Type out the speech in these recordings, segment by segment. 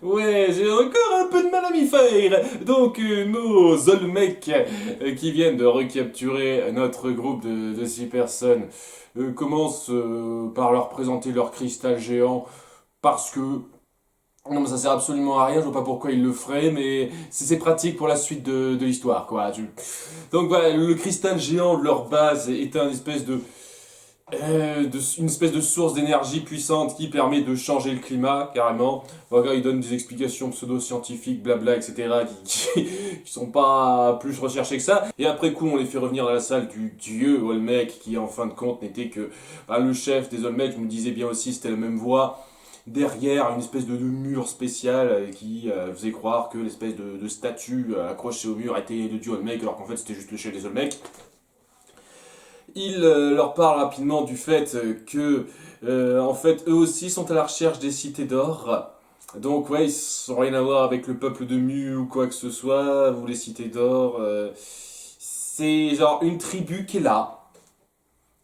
Ouais, j'ai encore un peu de mal à m'y faire. Donc, nos Olmecs qui viennent de recapturer notre groupe de 6 personnes commencent par leur présenter leur cristal géant parce que non, mais ça sert absolument à rien, je vois pas pourquoi ils le feraient, mais c'est pratique pour la suite de l'histoire, quoi. Donc voilà, le cristal géant de leur base est une espèce de source d'énergie puissante qui permet de changer le climat, carrément. Voilà, ils donnent des explications pseudo-scientifiques, blabla, etc., qui sont pas plus recherchées que ça. Et après coup, on les fait revenir dans la salle du dieu Olmec, qui en fin de compte n'était que le chef des Olmecs. Je me disais bien aussi, c'était la même voix derrière une espèce de mur spécial qui faisait croire que l'espèce de statue accrochée au mur était le dieu Olmec, alors qu'en fait c'était juste le chef des Olmecs. Il leur parle rapidement du fait que, en fait, eux aussi sont à la recherche des cités d'or. Donc ouais, ils n'ont rien à voir avec le peuple de Mu ou quoi que ce soit, ou les cités d'or. C'est genre une tribu qui est là,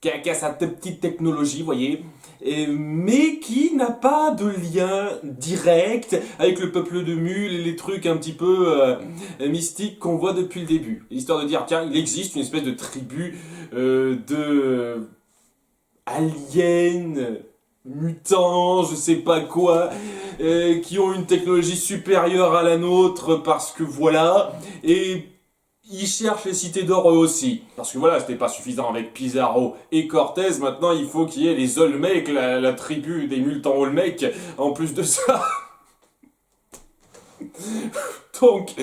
qui a sa petite technologie, vous voyez, mais qui n'a pas de lien direct avec le peuple de Mule et les trucs un petit peu mystiques qu'on voit depuis le début. Histoire de dire, tiens, il existe une espèce de tribu de aliens, mutants, je sais pas quoi, qui ont une technologie supérieure à la nôtre parce que voilà, et ils cherchent les cités d'or eux aussi. Parce que voilà, c'était pas suffisant avec Pizarro et Cortez, maintenant il faut qu'il y ait les Olmecs, la tribu des multans Olmecs, en plus de ça. Donc,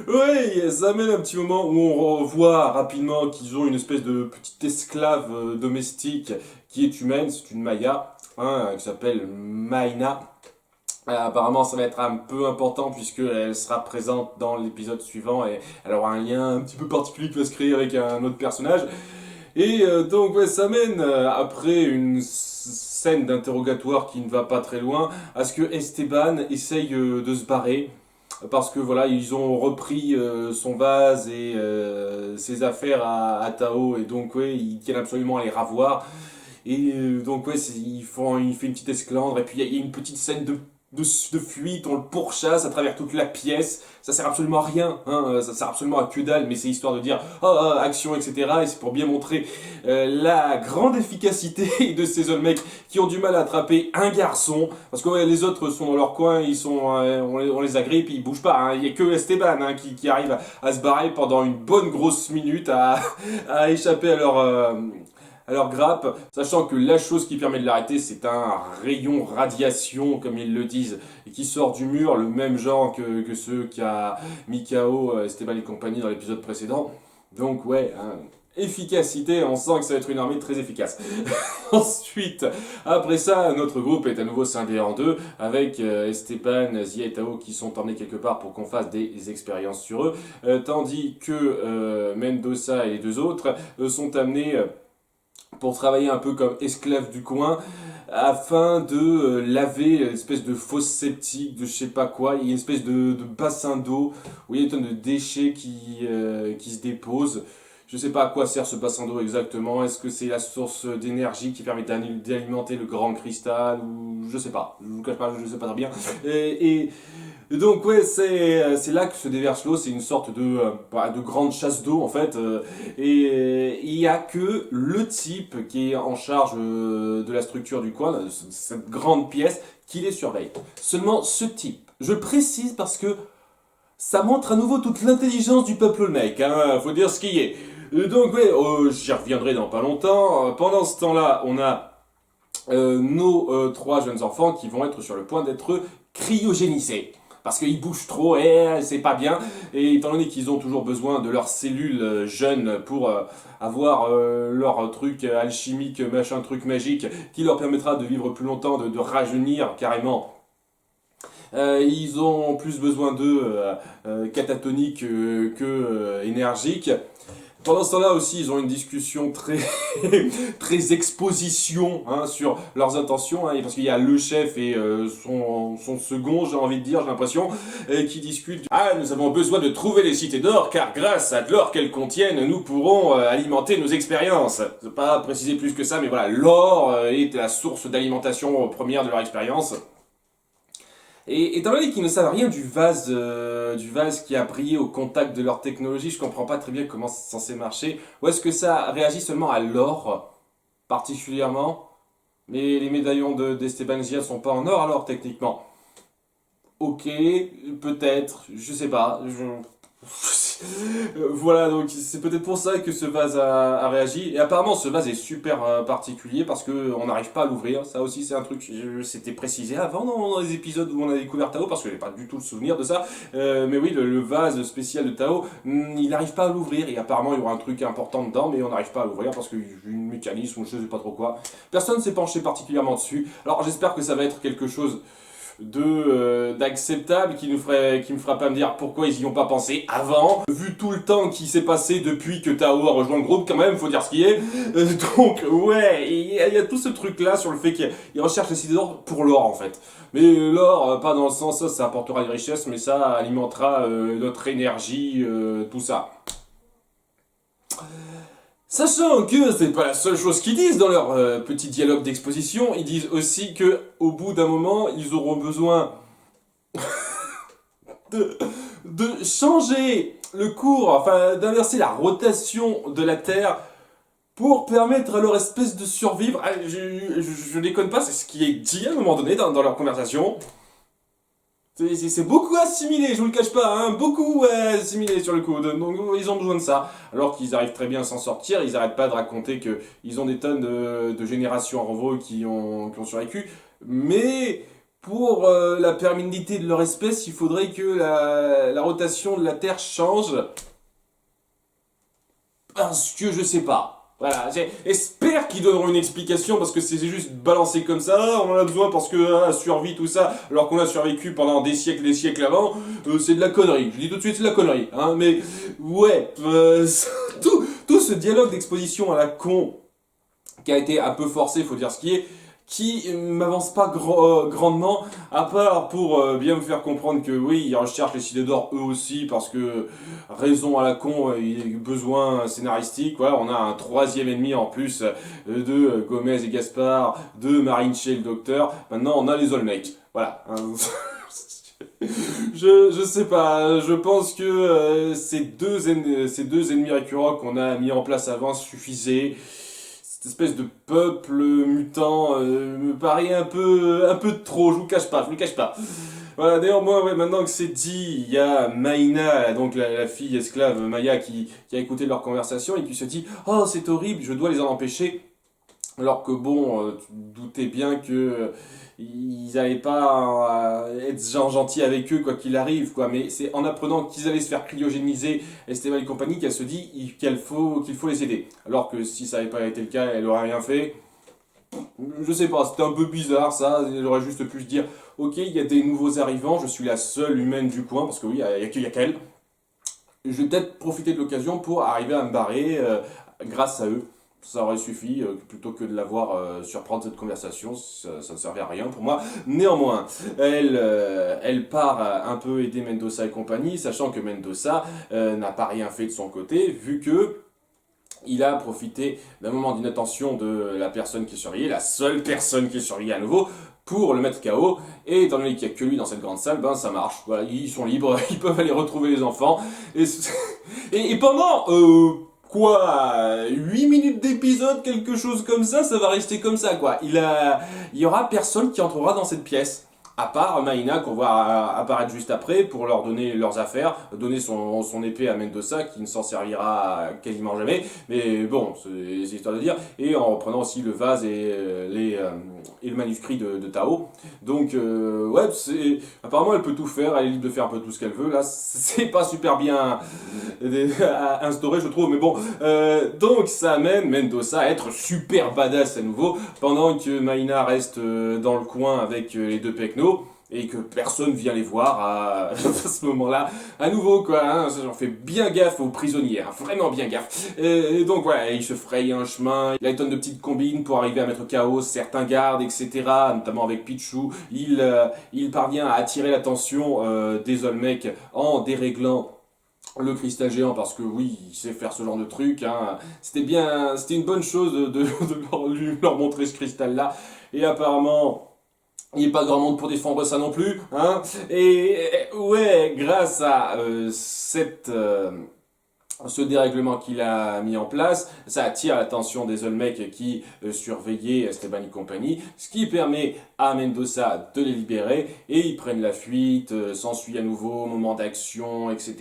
ouais, ça mène un petit moment où on voit rapidement qu'ils ont une espèce de petite esclave domestique qui est humaine, c'est une Maya, hein, qui s'appelle Maïna. Apparemment, ça va être un peu important puisqu'elle sera présente dans l'épisode suivant et elle aura un lien un petit peu particulier qui va se créer avec un autre personnage. Et donc, ouais, ça mène, après une scène d'interrogatoire qui ne va pas très loin, à ce que Esteban essaye de se barrer. Parce que voilà, ils ont repris son vase et ses affaires à Tao, et donc ouais, ils tiennent absolument à les ravoir. Et donc ouais, il fait une petite esclandre, et puis il y a une petite scène de fuite, on le pourchasse à travers toute la pièce. Ça sert absolument à rien, hein, ça sert absolument à que dalle, mais c'est histoire de dire action, etc. Et c'est pour bien montrer la grande efficacité de ces Olmecs qui ont du mal à attraper un garçon. Parce que ouais, les autres sont dans leur coin, on les agrippe, ils bougent pas. Hein. Il y a que Esteban qui arrive à se barrer pendant une bonne grosse minute à échapper à leur grappe, sachant que la chose qui permet de l'arrêter, c'est un rayon radiation, comme ils le disent, et qui sort du mur, le même genre que ceux qu'a Mikao, Esteban et compagnie dans l'épisode précédent. Donc ouais, hein, efficacité, on sent que ça va être une armée très efficace. Ensuite, après ça, notre groupe est à nouveau scindé en deux, avec Esteban, Zia et Tao qui sont emmenés quelque part pour qu'on fasse des expériences sur eux, tandis que Mendoza et les deux autres sont amenés pour travailler un peu comme esclaves du coin, afin de laver l'espèce de fosse septique, de je sais pas quoi. Il y a une espèce de bassin d'eau où il y a une tonne de déchets qui se déposent. Je sais pas à quoi sert ce bassin d'eau exactement. Est-ce que c'est la source d'énergie qui permet d'alimenter le grand cristal ou je sais pas. Je vous cache pas, je sais pas très bien. Et donc ouais, c'est là que se déverse l'eau. C'est une sorte de grande chasse d'eau en fait. Et il y a que le type qui est en charge de la structure du coin, de cette grande pièce, qui les surveille. Seulement ce type. Je précise parce que ça montre à nouveau toute l'intelligence du peuple mec, hein, faut dire ce qui est. Donc ouais, j'y reviendrai dans pas longtemps. Pendant ce temps-là, on a nos trois jeunes enfants qui vont être sur le point d'être cryogénisés. Parce qu'ils bougent trop et c'est pas bien. Et étant donné qu'ils ont toujours besoin de leurs cellules jeunes pour avoir leur truc alchimique, machin, truc magique, qui leur permettra de vivre plus longtemps, de rajeunir carrément. Ils ont plus besoin d'eux catatoniques que énergiques. Pendant ce temps-là aussi, ils ont une discussion très exposition hein, sur leurs intentions, hein, parce qu'il y a le chef et son second, j'ai envie de dire, j'ai l'impression, qui discutent. Ah, nous avons besoin de trouver les cités d'or, car grâce à l'or qu'elles contiennent, nous pourrons alimenter nos expériences. C'est pas préciser plus que ça, mais voilà, l'or est la source d'alimentation première de leur expérience. Et étant donné qu'ils ne savent rien du vase qui a brillé au contact de leur technologie, je comprends pas très bien comment c'est censé marcher. Ou est-ce que ça réagit seulement à l'or, particulièrement? Mais les médaillons d'Esteban Gia sont pas en or alors, techniquement. Ok, peut-être, je sais pas. Voilà, donc c'est peut-être pour ça que ce vase a réagi. Et apparemment, ce vase est super particulier parce que on n'arrive pas à l'ouvrir. Ça aussi, c'est un truc, c'était précisé avant dans les épisodes où on a découvert Tao parce que j'ai pas du tout le souvenir de ça. Mais oui, le vase spécial de Tao, il n'arrive pas à l'ouvrir. Et apparemment, il y aura un truc important dedans, mais on n'arrive pas à l'ouvrir parce qu'il y a une mécanisme ou je sais pas trop quoi. Personne ne s'est penché particulièrement dessus. Alors, j'espère que ça va être quelque chose d'acceptable qui me fera pas me dire pourquoi ils y ont pas pensé avant vu tout le temps qui s'est passé depuis que Tao a rejoint le groupe quand même faut dire ce qui est. Donc ouais il y a tout ce truc là sur le fait qu'ils recherchent les cités d'or pour l'or en fait, mais l'or pas dans le sens ça apportera des richesses mais ça alimentera notre énergie, tout ça. Sachant que c'est pas la seule chose qu'ils disent dans leur petit dialogue d'exposition, ils disent aussi que au bout d'un moment, ils auront besoin de, de changer le cours, enfin d'inverser la rotation de la Terre pour permettre à leur espèce de survivre. Ah, je déconne pas, c'est ce qui est dit à un moment donné dans leur conversation. C'est beaucoup assimilé, je vous le cache pas, hein, beaucoup assimilé sur le coup. Donc ils ont besoin de ça. Alors qu'ils arrivent très bien à s'en sortir, ils arrêtent pas de raconter qu'ils ont des tonnes de générations en revaux qui ont survécu. Mais pour la pérennité de leur espèce, il faudrait que la rotation de la Terre change. Parce que je sais pas. Voilà, j'espère qu'ils donneront une explication parce que c'est juste balancé comme ça, on en a besoin parce que survie tout ça, alors qu'on a survécu pendant des siècles avant, c'est de la connerie. Je dis tout de suite c'est de la connerie, hein, mais ouais, tout ce dialogue d'exposition à la con qui a été un peu forcé, faut dire ce qui m'avance pas grandement, à part pour bien me faire comprendre que oui, ils recherchent les Cités d'Or eux aussi, parce que raison à la con, il y a besoin scénaristique, voilà, on a un troisième ennemi en plus de Gomez et Gaspard, de Marine Shea le Docteur, maintenant on a les Olmecs, voilà. Je sais pas, je pense que ces deux ennemis récurrents qu'on a mis en place avant suffisaient. Cette espèce de peuple mutant me paraît un peu de trop, je vous cache pas, je vous le cache pas. Voilà, d'ailleurs, moi, ouais, maintenant que c'est dit, il y a Maïna, donc la fille esclave Maya, qui a écouté leur conversation et qui se dit « Oh, c'est horrible, je dois les en empêcher ». Alors que bon, tu te doutais bien que ils n'allaient pas être gentils avec eux quoi qu'il arrive, quoi. Mais c'est en apprenant qu'ils allaient se faire cryogéniser, Esteban et compagnie, qu'elle se dit qu'il faut les aider. Alors que si ça n'avait pas été le cas, elle aurait rien fait. Je sais pas, c'était un peu bizarre ça. Elle aurait juste pu se dire, ok, il y a des nouveaux arrivants, je suis la seule humaine du coin, parce que oui, il y a qu'elle. Je vais peut-être profiter de l'occasion pour arriver à me barrer grâce à eux. Ça aurait suffi, plutôt que de l'avoir surprendre cette conversation, ça ne servait à rien pour moi. Néanmoins, elle part un peu aider Mendoza et compagnie, sachant que Mendoza n'a pas rien fait de son côté, vu que il a profité d'un moment d'inattention de la personne qui est surveillée, la seule personne qui est surveillée à nouveau, pour le mettre KO, et étant donné qu'il n'y a que lui dans cette grande salle, ben ça marche, voilà, ils sont libres, ils peuvent aller retrouver les enfants, et pendant... quoi, 8 minutes d'épisode, quelque chose comme ça va rester comme ça, quoi. Il y aura personne qui entrera dans cette pièce. À part Maïna qu'on voit apparaître juste après pour leur donner leurs affaires, donner son épée à Mendoza qui ne s'en servira quasiment jamais. Mais bon, c'est histoire de dire. Et en reprenant aussi le vase et le manuscrit de Tao. Donc ouais, apparemment elle peut tout faire, elle est libre de faire un peu tout ce qu'elle veut. Là, c'est pas super bien instauré je trouve. Mais bon, donc ça amène Mendoza à être super badass à nouveau pendant que Maïna reste dans le coin avec les deux pecnos et que personne vient les voir à ce moment-là. À nouveau, quoi, hein, j'en fais bien gaffe aux prisonniers, hein, vraiment bien gaffe. Et donc, voilà, il se fraye un chemin, il a une tonne de petites combines pour arriver à mettre KO certains gardes, etc., notamment avec Pichou. Il parvient à attirer l'attention des Olmecs en déréglant le cristal géant parce que oui, il sait faire ce genre de truc, hein. C'était une bonne chose de leur montrer ce cristal là et apparemment Il n'y a pas grand monde pour défendre ça non plus, hein. Et ouais, grâce à ce dérèglement qu'il a mis en place, ça attire l'attention des Olmecs qui surveillaient Esteban et compagnie, ce qui permet à Mendoza de les libérer, et ils prennent la fuite, s'ensuit à nouveau, moment d'action, etc.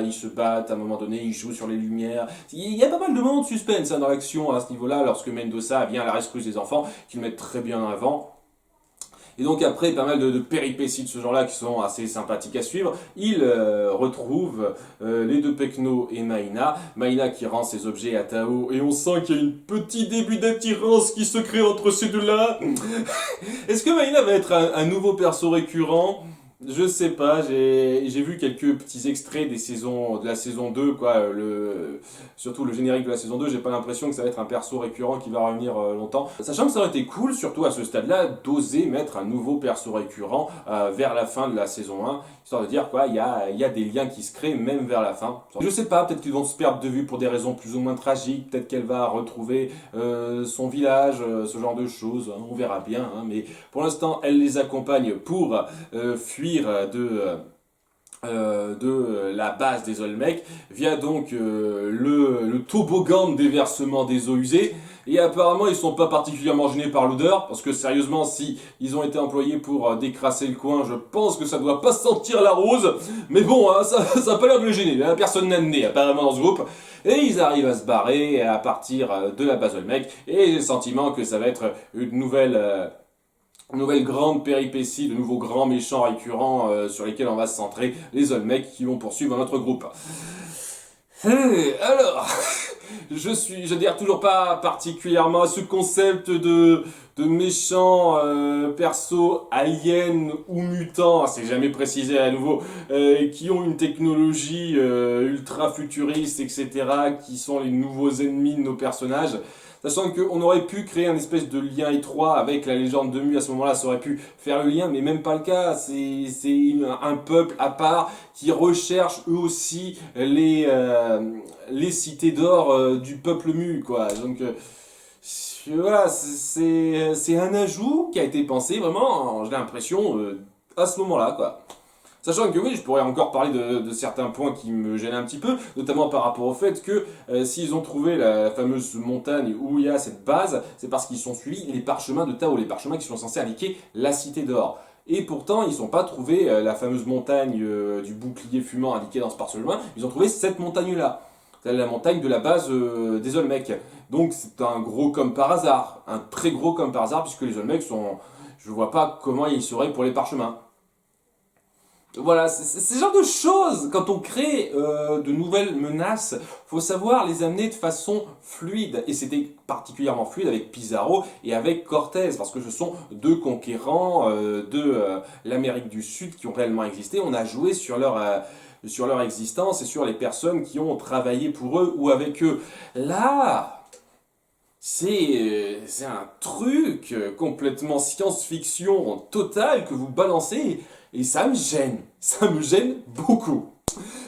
Ils se battent, à un moment donné, ils jouent sur les lumières. Il y a pas mal de moments de suspense hein, dans l'action à ce niveau-là, lorsque Mendoza vient à la rescousse des enfants, qu'ils mettent très bien en avant. Et donc après pas mal de péripéties de ce genre-là qui sont assez sympathiques à suivre, il retrouve les deux Pecno et Maïna. Maïna qui rend ses objets à Tao et on sent qu'il y a un petit début d'attirance qui se crée entre ces deux-là. Est-ce que Maïna va être un nouveau perso récurrent? Je sais pas, j'ai vu quelques petits extraits de la saison 2, quoi, surtout le générique de la saison 2, j'ai pas l'impression que ça va être un perso récurrent qui va revenir longtemps. Sachant que ça aurait été cool, surtout à ce stade-là, d'oser mettre un nouveau perso récurrent vers la fin de la saison 1, histoire de dire, quoi, il y a des liens qui se créent même vers la fin. Je sais pas, peut-être qu'ils vont se perdre de vue pour des raisons plus ou moins tragiques, peut-être qu'elle va retrouver son village, ce genre de choses, hein, on verra bien, hein, mais pour l'instant, elle les accompagne pour fuir de la base des Olmecs via donc le toboggan de déversement des eaux usées. Et apparemment, ils sont pas particulièrement gênés par l'odeur, parce que sérieusement, si ils ont été employés pour décrasser le coin, je pense que ça doit pas sentir la rose. Mais bon, hein, ça a pas l'air de les gêner. Personne n'a de nez apparemment dans ce groupe. Et ils arrivent à se barrer à partir de la base Olmec. Et j'ai le sentiment que ça va être une nouvelle grande péripétie, de nouveaux grands méchants récurrents sur lesquels on va se centrer, les Olmecs qui vont poursuivre notre groupe. Alors, j'adhère toujours pas particulièrement à ce concept de méchants perso aliens ou mutants, c'est jamais précisé à nouveau, qui ont une technologie ultra futuriste, etc., qui sont les nouveaux ennemis de nos personnages. Sachant qu'on aurait pu créer un espèce de lien étroit avec la légende de Mu à ce moment-là, ça aurait pu faire le lien, mais même pas le cas. C'est un peuple à part qui recherche eux aussi les cités d'or du peuple Mu, quoi. Donc voilà, c'est un ajout qui a été pensé vraiment, j'ai l'impression, à ce moment-là, quoi. Sachant que oui, je pourrais encore parler de certains points qui me gênent un petit peu, notamment par rapport au fait que s'ils ont trouvé la fameuse montagne où il y a cette base, c'est parce qu'ils sont suivis les parchemins de Tao, les parchemins qui sont censés indiquer la cité d'or. Et pourtant, ils n'ont pas trouvé la fameuse montagne du bouclier fumant indiquée dans ce parchemin, ils ont trouvé cette montagne-là. C'est la montagne de la base des Olmecs. Donc c'est un gros comme par hasard, un très gros comme par hasard, puisque les Olmecs sont... Je vois pas comment ils seraient pour les parchemins. Voilà, c'est ce genre de choses. Quand on crée de nouvelles menaces, faut savoir les amener de façon fluide. Et c'était particulièrement fluide avec Pizarro et avec Cortés, parce que ce sont deux conquérants de l'Amérique du Sud qui ont réellement existé. On a joué sur leur existence et sur les personnes qui ont travaillé pour eux ou avec eux. Là, c'est un truc complètement science-fiction totale que vous balancez et ça me gêne beaucoup.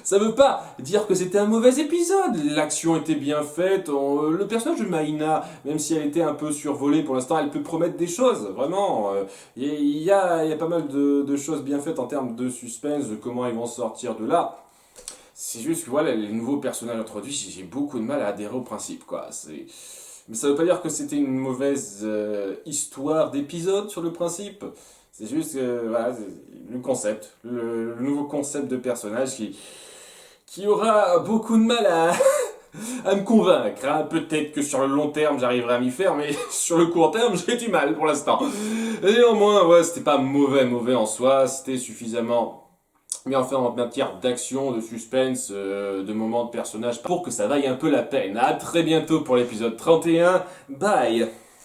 Ça veut pas dire que c'était un mauvais épisode, l'action était bien faite, le personnage de Maïna, même si elle était un peu survolée pour l'instant, elle peut promettre des choses, vraiment. Il y a pas mal de choses bien faites en termes de suspense, de comment ils vont sortir de là. C'est juste que voilà, les nouveaux personnages introduits, j'ai beaucoup de mal à adhérer au principe, quoi. Mais ça veut pas dire que c'était une mauvaise histoire d'épisode sur le principe. C'est juste voilà, le concept, le nouveau concept de personnage qui aura beaucoup de mal à me convaincre. Hein. Peut-être que sur le long terme j'arriverai à m'y faire, mais sur le court terme j'ai du mal pour l'instant. Néanmoins, ouais, c'était pas mauvais en soi, c'était suffisamment mais enfin en matière d'action, de suspense, de moments de personnage, pour que ça vaille un peu la peine. À très bientôt pour l'épisode 31. Bye!